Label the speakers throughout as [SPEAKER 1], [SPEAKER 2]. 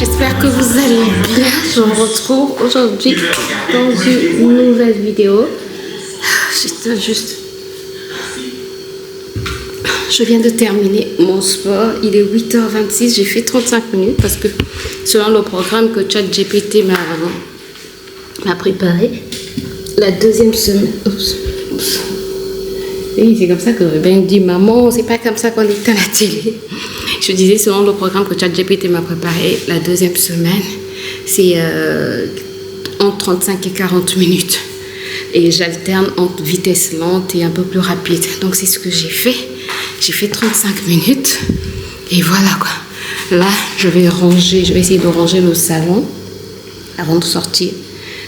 [SPEAKER 1] j'espère que vous allez bien. Je vous retrouve aujourd'hui dans une nouvelle vidéo. Je viens de terminer mon sport. Il est 8h26. J'ai fait 35 minutes parce que selon le programme que ChatGPT m'a préparé, la deuxième semaine... Oui, c'est comme ça que Ben dit, maman, c'est pas comme ça qu'on est à la télé. Je disais, selon le programme que ChatGPT m'a préparé, la deuxième semaine, c'est entre 35 et 40 minutes. Et j'alterne entre vitesse lente et un peu plus rapide. Donc, c'est ce que j'ai fait. J'ai fait 35 minutes. Et voilà, quoi. Là, je vais essayer de ranger le salon avant de sortir.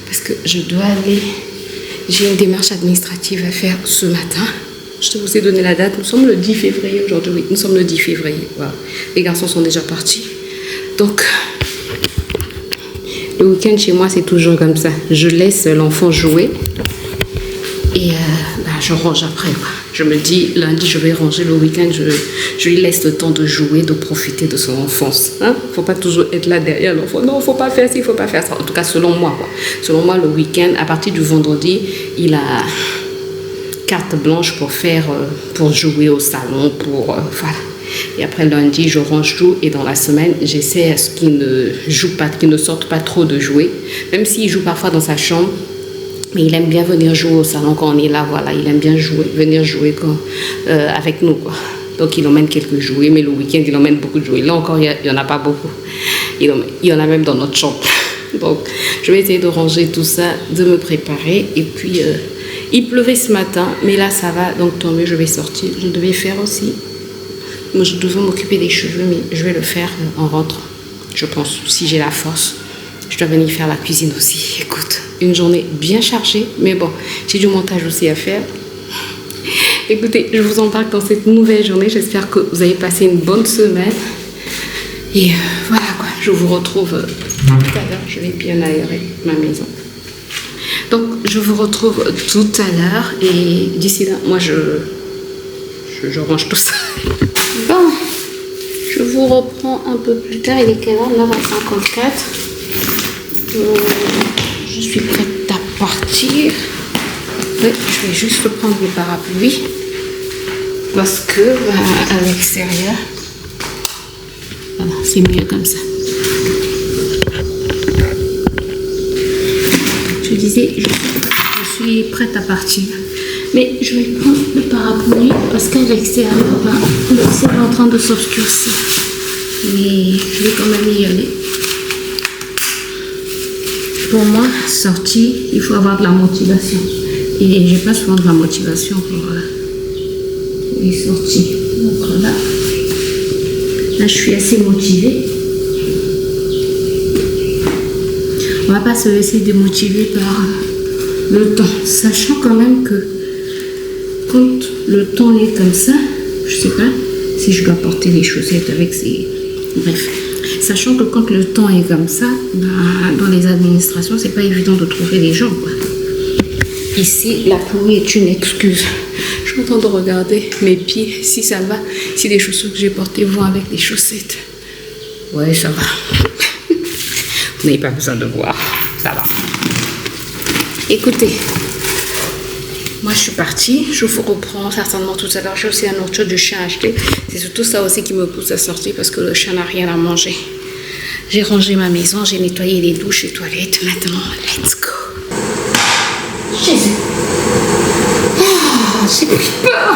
[SPEAKER 1] Parce que je dois aller... J'ai une démarche administrative à faire ce matin. Je vous ai donné la date. Nous sommes le 10 février aujourd'hui. Oui, nous sommes le 10 février. Voilà. Les garçons sont déjà partis. Donc, le week-end chez moi, c'est toujours comme ça. Je laisse l'enfant jouer. Et je range après. Quoi. Je me dis, lundi, je vais ranger. Le week-end, je lui laisse le temps de jouer, de profiter de son enfance. Il ne faut pas toujours être là derrière l'enfant. Non, il ne faut pas faire ci, il ne faut pas faire ça. En tout cas, selon moi. Quoi. Selon moi, le week-end, à partir du vendredi, il a carte blanche pour jouer au salon. Voilà. Et après, lundi, je range tout. Et dans la semaine, j'essaie à ce qu'il ne joue pas, qu'il ne sorte pas trop de jouer. Même s'il joue parfois dans sa chambre. Mais il aime bien venir jouer au salon quand on est là, voilà. Il aime bien venir jouer avec nous, quoi. Donc, il emmène quelques jouets, mais le week-end, il emmène beaucoup de jouets. Là encore, il n'y en a pas beaucoup. Il y en a même dans notre chambre. Donc, je vais essayer de ranger tout ça, de me préparer. Et puis, il pleuvait ce matin, mais là, ça va. Donc, tant mieux, je vais sortir. Je devais faire aussi. Moi, je devais m'occuper des cheveux, mais je vais le faire en rentrant. Je pense, si j'ai la force. Je dois venir faire la cuisine aussi. Écoute, une journée bien chargée, mais bon, j'ai du montage aussi à faire. Écoutez, je vous embarque dans cette nouvelle journée. J'espère que vous avez passé une bonne semaine. Et voilà quoi, je vous retrouve tout à l'heure. Je vais bien aérer ma maison. Donc, je vous retrouve tout à l'heure. Et d'ici là, moi, je range tout ça. Bon, je vous reprends un peu plus tard. Il est quelle heure? 9h54. Je suis prête à partir. Oui, je vais juste prendre les parapluies parce que à l'extérieur, voilà, c'est mieux comme ça. Je disais, je suis prête à partir, mais je vais prendre le parapluie parce qu'à l'extérieur, le ciel est en train de s'obscurcir. Mais je vais quand même y aller. Pour moi, sortir, il faut avoir de la motivation. Et j'ai pas souvent de la motivation pour les sorties. Donc là, je suis assez motivée. On va pas se laisser démotiver par le temps. Sachant quand même que quand le temps est comme ça, je sais pas si je dois porter les chaussettes avec ces... Bref. Sachant que quand le temps est comme ça, dans les administrations, c'est pas évident de trouver les gens, quoi. Ici, la pluie est une excuse. Je suis en train de regarder mes pieds, si ça va, si les chaussures que j'ai portées vont avec les chaussettes. Ouais, ça va. Vous n'avez pas besoin de voir, ça va. Écoutez, moi je suis partie, je vous reprends certainement tout à l'heure. J'ai aussi un autre chose de chien à acheter. C'est surtout ça aussi qui me pousse à sortir parce que le chien n'a rien à manger. J'ai rangé ma maison, j'ai nettoyé les douches et toilettes. Maintenant, let's go. Jésus. Oh, j'ai pris peur.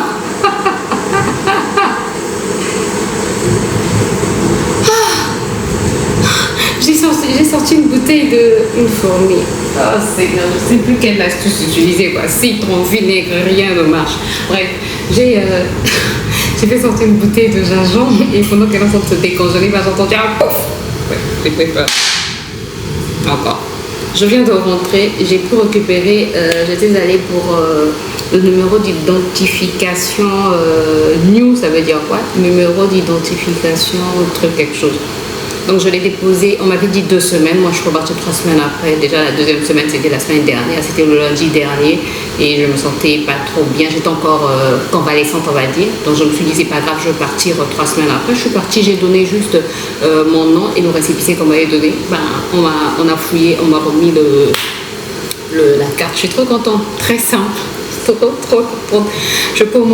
[SPEAKER 1] J'ai sorti une bouteille d'une fourmi. Oh, c'est je ne sais plus quelle astuce utiliser, quoi. Citron, vinaigre, rien ne marche. Bref, j'ai fait sortir une bouteille de gingembre et pendant qu'elle est en train de se décongeler, j'ai entendu un pouf. Ouais, j'ai pris peur. Encore. Je viens de rentrer, j'ai pu récupérer, j'étais allée pour le numéro d'identification new, ça veut dire quoi? Numéro d'identification, truc quelque chose. Donc je l'ai déposé, on m'avait dit 2 semaines, moi je suis repartie 3 semaines après. Déjà la deuxième semaine c'était la semaine dernière, c'était le lundi dernier et je me sentais pas trop bien, j'étais encore convalescente on va dire. Donc je me suis dit c'est pas grave, je vais partir 3 semaines après. Je suis partie, j'ai donné juste mon nom et le récépissé qu'on m'avait donné. Ben, on a fouillé, on m'a remis la carte, je suis trop contente, très simple. Trop contente. Je peux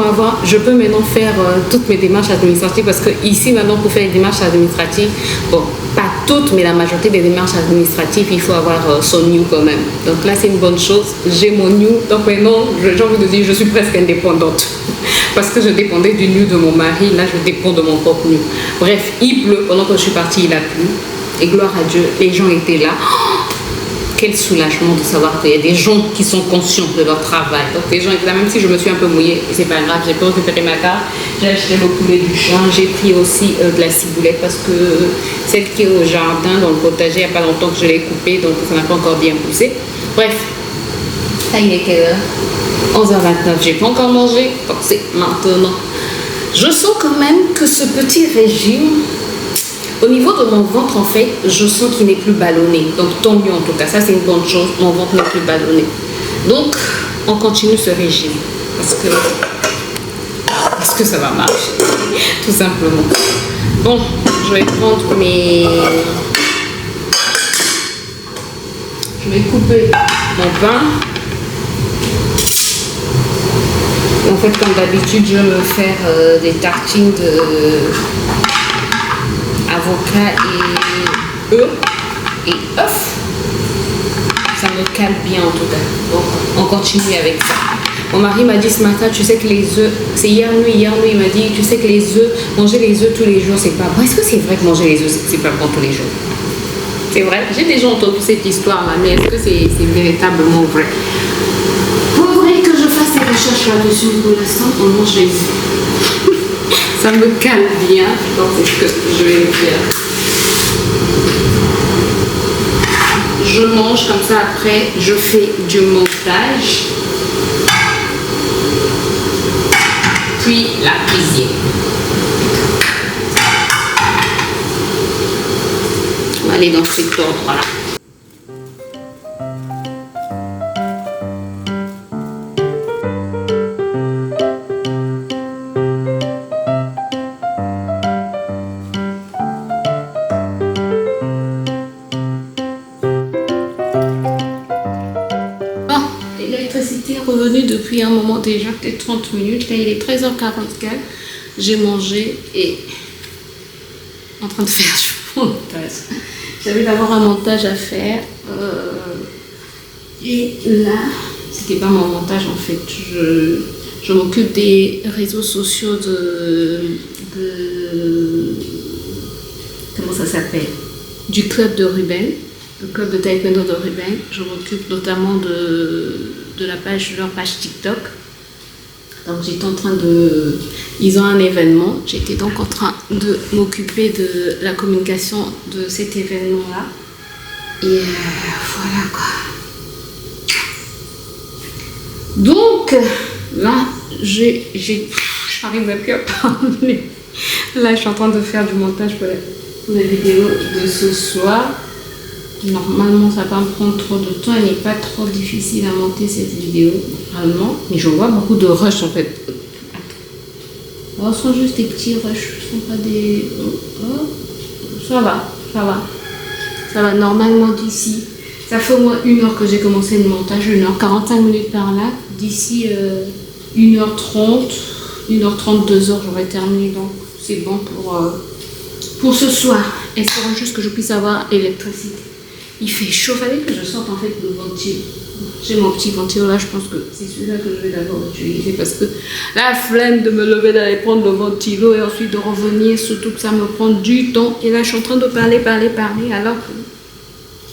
[SPEAKER 1] maintenant faire toutes mes démarches administratives parce que ici maintenant pour faire les démarches administratives, bon, pas toutes, mais la majorité des démarches administratives, il faut avoir son NIU quand même. Donc là c'est une bonne chose, j'ai mon NIU, donc maintenant j'ai envie de dire je suis presque indépendante parce que je dépendais du NIU de mon mari, là je dépends de mon propre NIU. Bref, il pleut, pendant que je suis partie il a plu et gloire à Dieu, les gens étaient là. Quel soulagement de savoir qu'il y a des gens qui sont conscients de leur travail. Donc les gens étaient là, même si je me suis un peu mouillée, c'est pas grave, j'ai pu récupérer ma carte, j'ai acheté le poulet du champ, j'ai pris aussi de la ciboulette parce que celle qui est au jardin, dans le potager, il n'y a pas longtemps que je l'ai coupée, donc ça n'a pas encore bien poussé. Bref, là il est quelle heure? 11h29, j'ai pas encore mangé, donc c'est maintenant. Je sens quand même que ce petit régime, au niveau de mon ventre, en fait, je sens qu'il n'est plus ballonné. Donc, tant mieux en tout cas. Ça, c'est une bonne chose. Mon ventre n'est plus ballonné. Donc, on continue ce régime. Parce que ça va marcher. Tout simplement. Bon, je vais prendre je vais couper mon pain. En fait, comme d'habitude, je vais me faire des tartines avocat et œufs. Ça me calme bien en tout cas. Donc on continue avec ça. Mon mari m'a dit ce matin, tu sais que les œufs, c'est hier nuit il m'a dit, tu sais que les œufs, manger les œufs tous les jours c'est pas bon. Est-ce que c'est vrai que manger les œufs c'est pas bon tous les jours? C'est vrai, j'ai déjà entendu cette histoire là, mais est-ce que c'est véritablement vrai? Faudrait que je fasse des recherches là-dessus. Pour l'instant on mange les œufs. Ça me calme bien, donc c'est ce que je vais faire. Je mange comme ça, après je fais du montage, puis la cuisine. On va aller dans cet ordre-là. Revenu depuis un moment déjà, peut-être 30 minutes. Là, il est 13h44. J'ai mangé et en train de faire du montage. J'avais d'abord un montage à faire. Et là, c'était pas mon montage en fait. Je m'occupe des réseaux sociaux comment ça s'appelle? Du club de Ruben. Le club de taekwondo de Ruben. Je m'occupe notamment de leur page TikTok. Donc j'étais en train ils ont un événement, j'étais donc en train de m'occuper de la communication de cet événement là et voilà quoi. Donc là j'arrive même plus à parler. Là je suis en train de faire du montage pour les vidéos de ce soir. Normalement, ça va pas me prendre trop de temps. Elle n'est pas trop difficile à monter cette vidéo, normalement. Mais je vois beaucoup de rushs en fait. Oh, ce sont juste des petits rushs. Ce sont pas des. Oh, ça va. Ça va normalement d'ici. Ça fait au moins 1 heure que j'ai commencé le montage. 1h45 minutes par là. D'ici 1h30, 1h30, 2h, j'aurai terminé. Donc, c'est bon pour ce soir. Espérons juste que je puisse avoir l'électricité. Il fait chaud, fallait que je sorte en fait le ventilo. J'ai mon petit ventilo là, je pense que c'est celui-là que je vais d'abord utiliser parce que la flemme de me lever, d'aller prendre le ventilo et ensuite de revenir, surtout que ça me prend du temps. Et là, je suis en train de parler alors que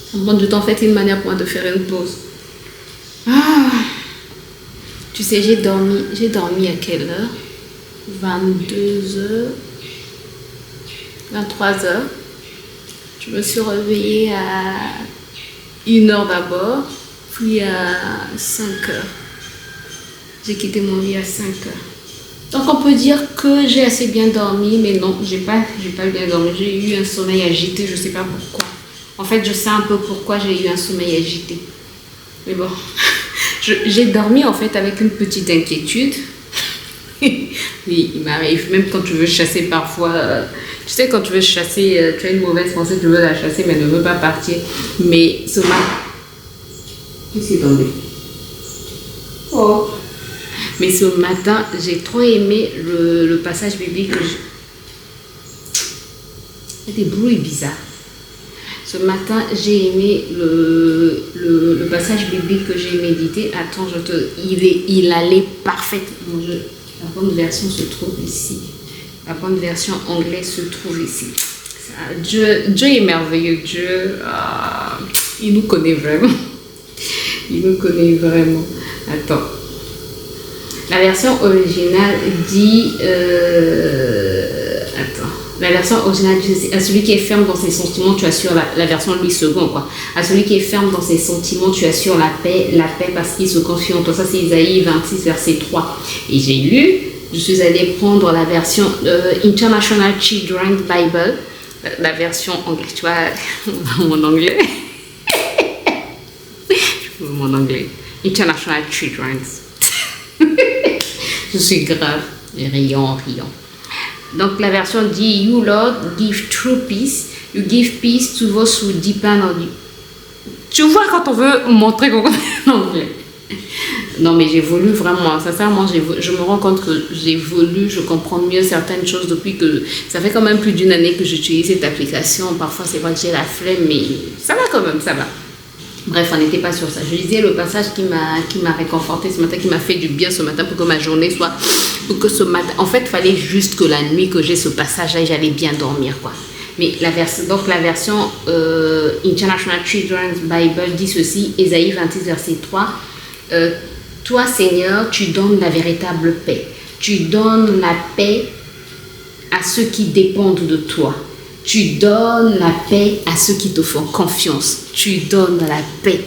[SPEAKER 1] ça me prend du temps. En fait, c'est une manière pour moi de faire une pause. Ah, tu sais, j'ai dormi à quelle heure? 22h, 23h. Je me suis réveillée à 1h d'abord, puis à 5h. J'ai quitté mon lit à 5h. Donc on peut dire que j'ai assez bien dormi, mais non, j'ai pas bien dormi. J'ai eu un sommeil agité, je sais pas pourquoi. En fait, je sais un peu pourquoi j'ai eu un sommeil agité. Mais bon, j'ai dormi en fait avec une petite inquiétude. Oui, il m'arrive, même quand tu veux chasser parfois, tu sais, quand tu veux chasser, tu as une mauvaise pensée, tu veux la chasser, mais elle ne veut pas partir. Mais ce matin, qu'est-ce qui est tombé? Oh. Mais ce matin, j'ai trop aimé le passage biblique que il y a des bruits bizarres. Ce matin, j'ai aimé le passage biblique que j'ai médité. Attends, il allait parfaitement. La bonne version se trouve ici. La bonne version anglaise se trouve ici. Dieu est merveilleux. Dieu, il nous connaît vraiment. Il nous connaît vraiment. Attends. La version originale dit... attends. La version originale dit, à celui qui est ferme dans ses sentiments, tu assures la version Louis II, quoi. À celui qui est ferme dans ses sentiments, tu assures la paix parce qu'il se confie en toi. Ça, c'est Isaïe 26, verset 3. Et j'ai lu, je suis allée prendre la version International Children's Bible, la version anglaise, tu vois, mon anglais. Mon anglais. International Children's. Je suis grave, riant. Donc la version dit, You Lord give true peace, you give peace to those who depend on you. Tu vois quand on veut montrer qu'on connaît l'anglais. Non mais j'évolue vraiment, sincèrement je me rends compte que j'évolue, je comprends mieux certaines choses depuis que ça fait quand même plus d'une année que j'utilise cette application. Parfois c'est vrai que j'ai la flemme mais ça va quand même, ça va. Bref, on n'était pas sur ça. Je lisais le passage qui m'a réconforté ce matin, qui m'a fait du bien ce matin pour que ma journée soit... Pour que ce matin... En fait, il fallait juste que la nuit que j'ai ce passage-là et j'allais bien dormir, quoi. Mais la version International Children's Bible dit ceci, Ésaïe 26, verset 3. Toi, Seigneur, tu donnes la véritable paix. Tu donnes la paix à ceux qui dépendent de toi. Tu donnes la paix à ceux qui te font confiance. Tu donnes la paix.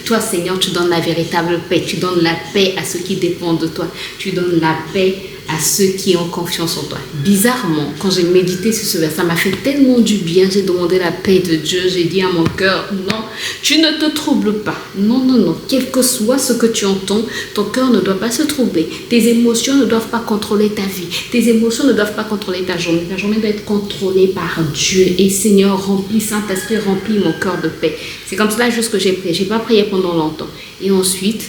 [SPEAKER 1] Toi, Seigneur, tu donnes la véritable paix. Tu donnes la paix à ceux qui dépendent de toi. Tu donnes la paix à ceux qui ont confiance en toi. Bizarrement, quand j'ai médité sur ce verset, ça m'a fait tellement du bien. J'ai demandé la paix de Dieu. J'ai dit à mon cœur, non, tu ne te troubles pas. Non. Quel que soit ce que tu entends, ton cœur ne doit pas se troubler. Tes émotions ne doivent pas contrôler ta vie. Tes émotions ne doivent pas contrôler ta journée. Ta journée doit être contrôlée par Dieu. Et Seigneur, remplis, Saint-Esprit, remplis mon cœur de paix. C'est comme cela juste que j'ai prié. Je n'ai pas prié pendant longtemps. Et ensuite...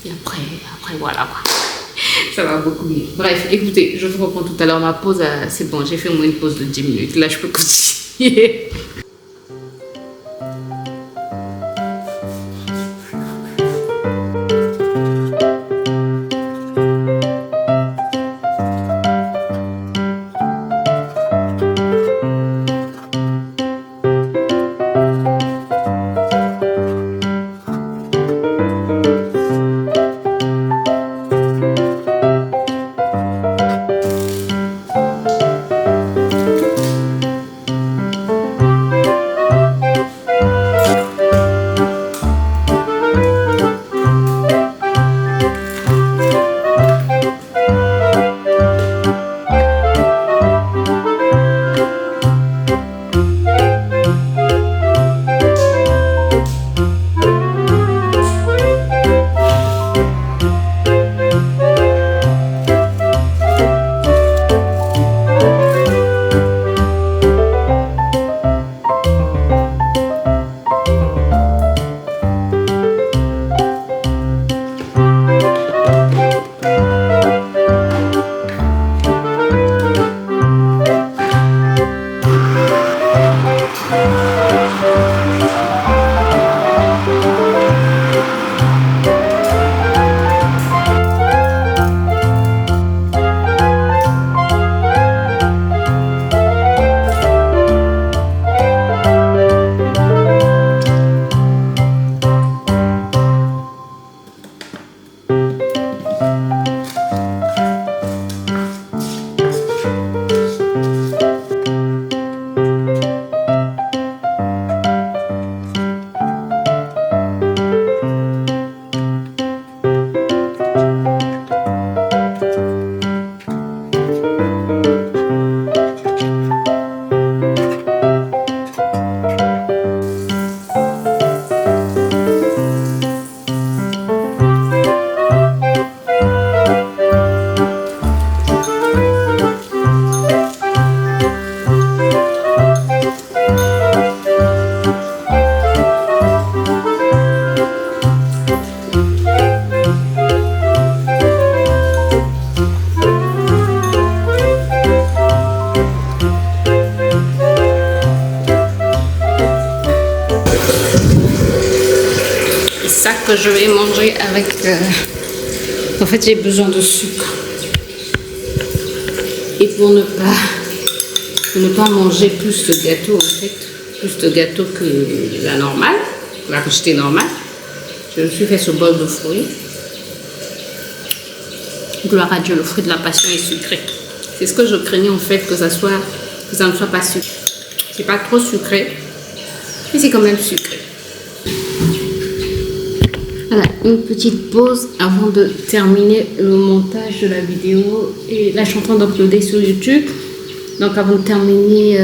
[SPEAKER 1] Et après voilà quoi. Ça va beaucoup mieux. Bref, écoutez, je vous reprends tout à l'heure. Ma pause, c'est bon, j'ai fait au moins une pause de 10 minutes. Là, je peux continuer. que je vais manger avec... En fait, j'ai besoin de sucre. Et pour ne pas manger plus de gâteau, en fait, plus de gâteau que la normale, la quantité normale, je me suis fait ce bol de fruits. Gloire à Dieu, le fruit de la passion est sucré. C'est ce que je craignais en fait, que ça ne soit pas sucré. C'est pas trop sucré, mais c'est quand même sucré. Voilà, une petite pause avant de terminer le montage de la vidéo. Et là, je suis en train d'uploader sur YouTube. Donc, avant de terminer,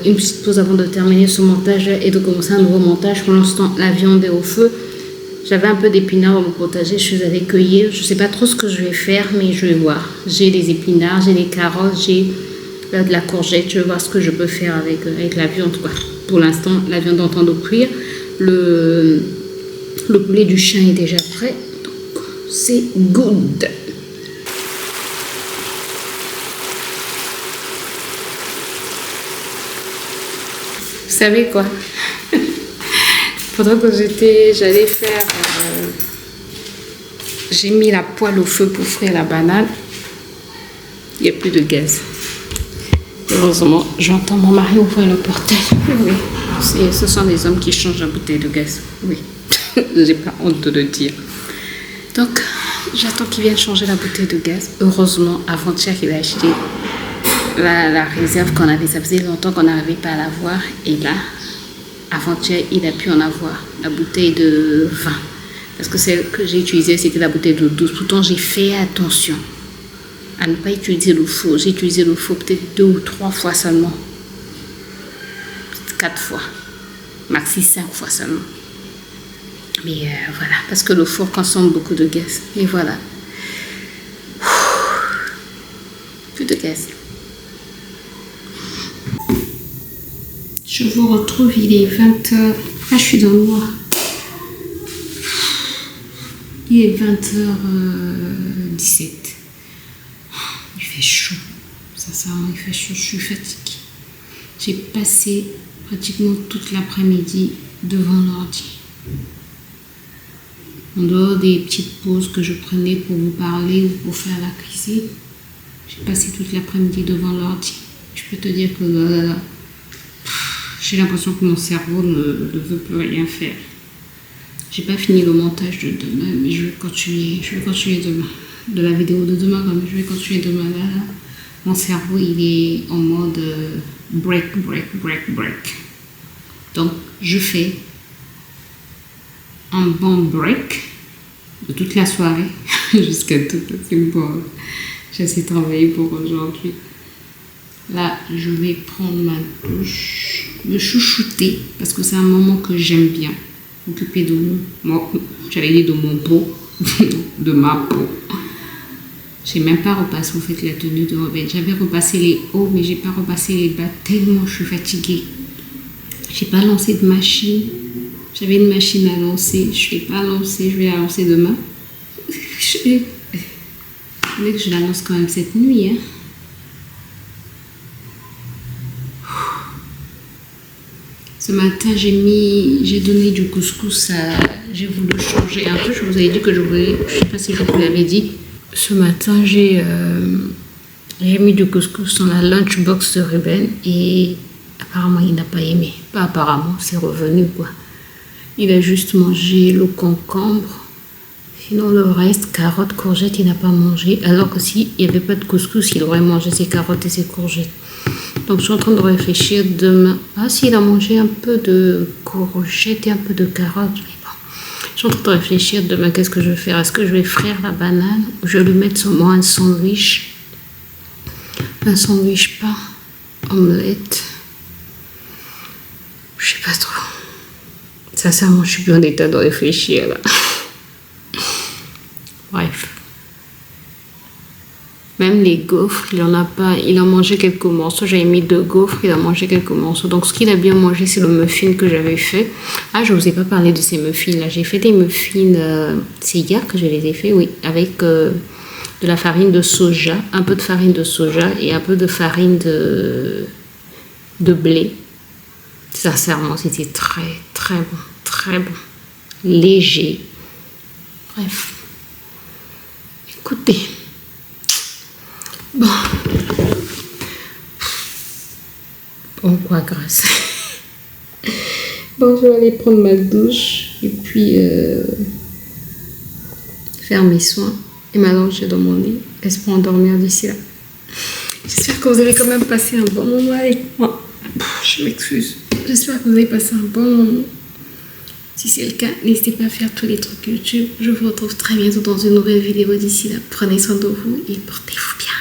[SPEAKER 1] une petite pause avant de terminer ce montage et de commencer un nouveau montage. Pour l'instant, la viande est au feu. J'avais un peu d'épinards dans mon potager, je suis allée cueillir. Je ne sais pas trop ce que je vais faire, mais je vais voir. J'ai des épinards, j'ai des carottes, j'ai de la courgette. Je vais voir ce que je peux faire avec la viande, quoi. Pour l'instant, la viande est en train de cuire. Le poulet du chien est déjà prêt. Donc, c'est good. Vous savez quoi? Pendant que j'allais faire... j'ai mis la poêle au feu pour frire la banane. Il n'y a plus de gaz. Heureusement, j'entends mon mari ouvrir le portail. Oui, ce sont des hommes qui changent la bouteille de gaz. Oui, j'ai pas honte de le dire. Donc, j'attends qu'il vienne changer la bouteille de gaz. Heureusement, avant-hier, il a acheté la réserve qu'on avait. Ça faisait longtemps qu'on n'arrivait pas à l'avoir. Et là, avant-hier, il a pu en avoir la bouteille de 20. Parce que celle que j'ai utilisée, c'était la bouteille de 12. Pourtant, j'ai fait attention à ne pas utiliser le four. J'ai utilisé le four peut-être 2 ou 3 fois seulement. 4 fois. Maxi 5 fois seulement. Mais voilà, parce que le four consomme beaucoup de gaz. Et voilà. Plus de gaz. Je vous retrouve, il est 20h. Ah, je suis dans le noir. Il est 20h17. Il fait chaud. Sincèrement, il fait chaud. Je suis fatiguée. J'ai passé pratiquement toute l'après-midi devant l'ordi. En dehors des petites pauses que je prenais pour vous parler ou pour faire la cuisine, j'ai passé toute l'après-midi devant l'ordi. Je peux te dire que j'ai l'impression que mon cerveau ne veut plus rien faire. J'ai pas fini le montage de demain, mais je vais continuer demain. De la vidéo de demain, quand même, je vais continuer demain. Là, mon cerveau, il est en mode break. Donc, je fais un bon break de toute la soirée jusqu'à tout. C'est bon. J'ai assez travaillé pour aujourd'hui. Là, je vais prendre ma douche, me chouchouter, parce que c'est un moment que j'aime bien. M'occuper de mon pot, de ma peau. J'ai même pas repassé en fait la tenue de Robin. J'avais repassé les hauts, mais j'ai pas repassé les bas tellement je suis fatiguée. J'ai pas lancé de machine. J'avais une machine à lancer. Je vais pas lancer, je vais la lancer demain. Je voulais que je la lance quand même cette nuit. Hein. Ce matin, j'ai donné du couscous j'ai voulu changer un peu. Je vous avais dit que je sais pas si je vous l'avais dit. Ce matin, j'ai mis du couscous dans la lunchbox de Ruben et apparemment, il n'a pas aimé. Pas apparemment, c'est revenu quoi. Il a juste mangé le concombre. Sinon, le reste, carottes, courgettes, il n'a pas mangé. Alors que s'il n'y avait pas de couscous, il aurait mangé ses carottes et ses courgettes. Donc, je suis en train de réfléchir demain. Ah, s'il a mangé un peu de courgettes et un peu de carottes. Mais bon, je suis en train de réfléchir demain, qu'est-ce que je vais faire? Est-ce que je vais frire la banane ou je vais lui mettre sur moi un sandwich? Un sandwich pain, omelette. Je sais pas trop. Sincèrement, je suis plus en état de réfléchir là. Bref. Même les gaufres, il en a pas. Il a mangé quelques morceaux. J'avais mis 2 gaufres, il a mangé quelques morceaux. Donc, ce qu'il a bien mangé, c'est le muffin que j'avais fait. Ah, je vous ai pas parlé de ces muffins là. J'ai fait des muffins. C'est hier que je les ai fait, oui, avec de la farine de soja, un peu de farine de soja et un peu de farine de blé. Sincèrement, c'était très, très bon, très bon, léger. Bref. Écoutez. Bon. Bon, quoi, grâce. Bon, je vais aller prendre ma douche et puis faire mes soins et m'allonger dans mon lit, espérant dormir d'ici là. J'espère que vous avez quand même passé un bon moment avec moi. Je m'excuse. J'espère que vous avez passé un bon moment. Si c'est le cas, n'hésitez pas à faire tous les trucs YouTube. Je vous retrouve très bientôt dans une nouvelle vidéo. D'ici là, prenez soin de vous et portez-vous bien.